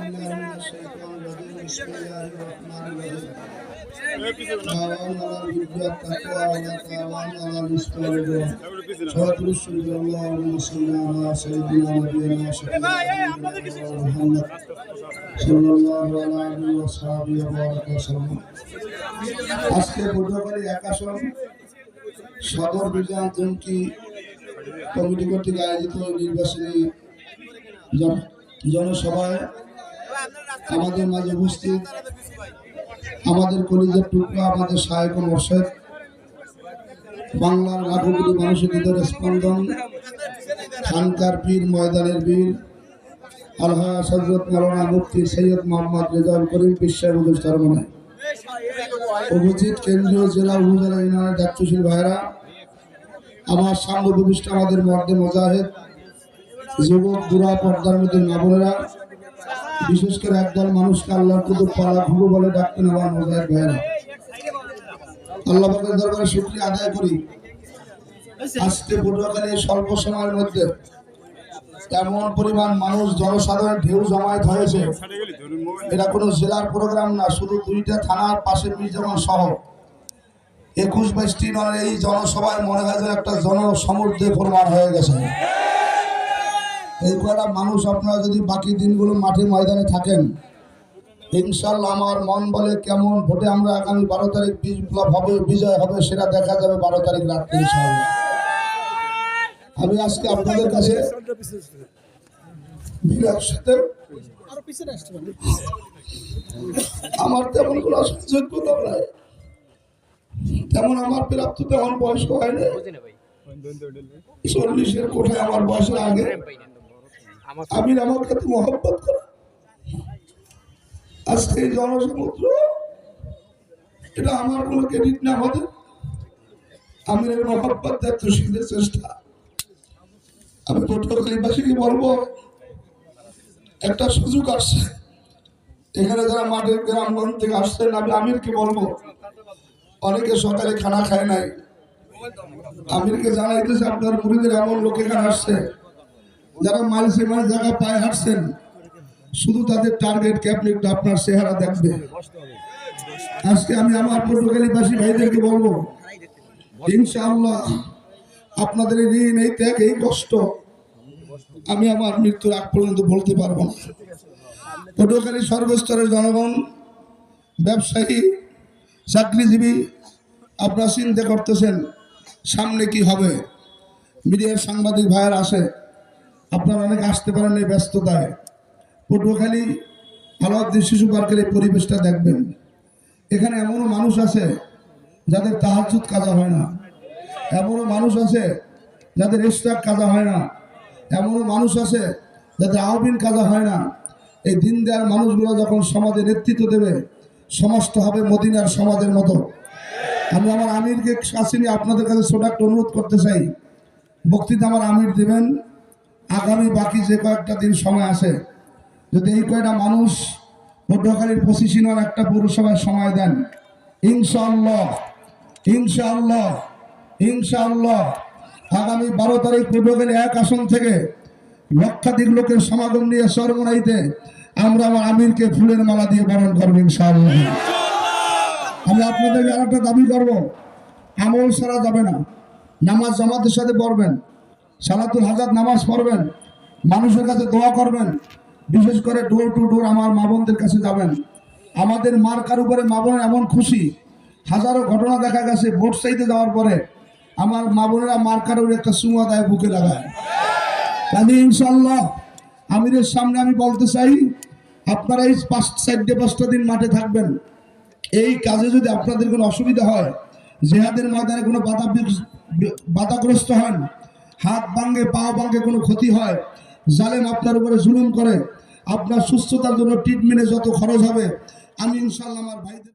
بالله من الشيطان الرجيم بسم الله الرحمن الرحيم تعاونوا على البر والتقوى ولا تعاونوا على الإثم والعدوان اللهم صل على سيدنا ونبينا محمد صلى الله عليه وصحبه وبارك وسلم আজকে পটুয়াখালী একাশন সদর বিভাগ জনকি কমিটি কর্তৃক আয়োজিত নির্বাচনী জনসভায় আমাদের মাঝে উপস্থিত আমাদের কলিজার টুকরা আমাদের সহায়ক মোর্শেদ বাংলার লাখো কোটি মানুষের হৃদয়ের স্পন্দন খানকার পীর ময়দানের বীর আলহাজ হযরত মাওলানা মুফতি সৈয়দ মোহাম্মদ রেজাউল করিম বিশ্বের উদ্দেশ্যে উপস্থিত কেন্দ্রীয় জেলা উপজেলা ইউনিয়নের দায়িত্বশীল ভাইরা আমার সামনে উপবিষ্ট আমাদের মর্দে মুজাহিদ যুবক বুড়া পর্দার মধ্যে মা বোনেরা বিশেষ করে একদল মানুষকে আল্লাহর কুতুব পালা ঘুরু বলে ডাকতেন আমার মুজাহিদ ভাইরা আল্লাহ পাকের দরবারে শুকরিয়া আদায় করি আজকে পটুয়াখালী স্বল্প সময়ের মধ্যে এমন পরিমাণ মানুষ জনসাধারণের ঢেউ জমায়েত হয়েছে এটা কোনো জেলার প্রোগ্রাম না শুধু দুইটা থানার পাশে মির্জামান সহ 21-22টি নয় এই জনসভায় মনে হয় যেন একটা জনসমুদ্রে প্রমাণ হয়ে গেছে এই কয়টা মানুষ আপনারা যদি বাকি দিনগুলো মাঠে ময়দানে থাকেন ইনশাআল্লাহ আমার মন বলে কেমন ভোটে আমরা আগামী 12 তারিখ বিপ্লব হবে বিজয় হবে সেটা দেখা যাবে 12 তারিখ রাতে ইনশাআল্লাহ আমি আজকে আপনাদের কাছে আমার তেমন কোনো যোগ্যতা নাই তেমন আমার প্রাপ্ত তেমন বয়স হয়নি 40-এর কোঠায় আমার বয়সের আগে আমি আমার কাছে মহব্বত করা আজকে এই জনসমুদ্র এটা আমার কোনো ক্রেডিট না আমাদের আমি এর মহব্বত দায়িত্বশীলদের চেষ্টা আমি পটুয়াখালীবাসীকে বলবো একটা সুযোগ আসছে এখানে যারা মাঠের গ্রামগঞ্জ থেকে আসছেন আমি আমিরকে বলবো অনেকে সকালে খানা খায় নাই আমিরকে জানাইতেছে আপনার মুরিদের এমন লোক এখানে আসছে যারা মাইলসে মাইল জায়গা পায়ে হাঁটছেন শুধু তাদের টার্গেট ক্যাপনি আপনার চেহারা দেখবে আজকে আমি আমার পটুয়াখালীবাসী ভাইদেরকে বলবো ইনশাআল্লাহ আপনাদের এই ঋণ এই ত্যাগ এই কষ্ট আমি আমার মৃত্যুর আগ পর্যন্ত বলতে পারবো না পটুয়াখালী সর্বস্তরের জনগণ ব্যবসায়ী চাকরিজীবী আপনারা চিন্তা করতেছেন সামনে কি হবে মিডিয়ার সাংবাদিক ভাইয়ের আসে আপনারা অনেকে আসতে পারেন এই ব্যস্ততায় পটুয়াখালী আলাউদ্দিন শিশু পার্কের এই পরিবেশটা দেখবেন এখানে এমনও মানুষ আছে যাদের তাহাজ্জুদ কাজা হয় না এমনও মানুষ আছে যাদের ইশরাক কাজা হয় না এমনও মানুষ আছে যাদের আওবিন কাজা হয় না এই দিন দেওয়ার মানুষগুলো যখন সমাজে নেতৃত্ব দেবে সমাজটা হবে মদিনার সমাজের মতো আমি আমার আমিরকে কাছে নিয়ে আপনাদের কাছে ছোট একটা অনুরোধ করতে চাই বক্তৃতা আমার আমির দেবেন আগামী বাকি যে কয়েকটা দিন সময় আছে যদি এই কয়টা মানুষ পটুয়াখালীর 25 নং একটা পৌরসভায় সময় দেন ইনশাআল্লাহ ইনশাআল্লাহ ইনশাআল্লাহ আগামী 12 তারিখ পটুয়াখালী 1 আসন থেকে লক্ষাধিক লোকের সমাগম নিয়ে সরমনাইতে আমরা আমার আমিরকে ফুলের মালা দিয়ে বরণ করব ইনশাআল্লাহ আমি আপনাদেরকে আরেকটা দাবি করব আমল সারা যাবে না নামাজ জামাতের সাথে পড়বেন সালাতুল হাজাত নামাজ পড়বেন মানুষের কাছে দোয়া করবেন বিশেষ করে ডোর টু ডোর আমার মা বোনদের কাছে যাবেন আমাদের মার্কার উপরে মা বোনের এমন খুশি হাজারো ঘটনা দেখা গেছে ভোট চাইতে যাওয়ার পরে আমার মা বোনেরা মার্কার উপরে একটা সুমা দেয় বুকে লাগায় কাজে ইনশাআল্লাহ আমিরের সামনে আমি বলতে চাই আপনারা এই 5-4 দিন মাঠে থাকবেন এই কাজে যদি আপনাদের কোনো অসুবিধা হয় জিহাদের ময়দানে কোনো বাধাগ্রস্ত হন হাত ভাঙে পা ভাঙে কোনো ক্ষতি হয় জালেম আপনার উপরে জুলুম করে আপনার সুস্থতার জন্য ট্রিটমেন্টে যত খরচ হবে আমি ইনশাআল্লাহ আমার ভাইদের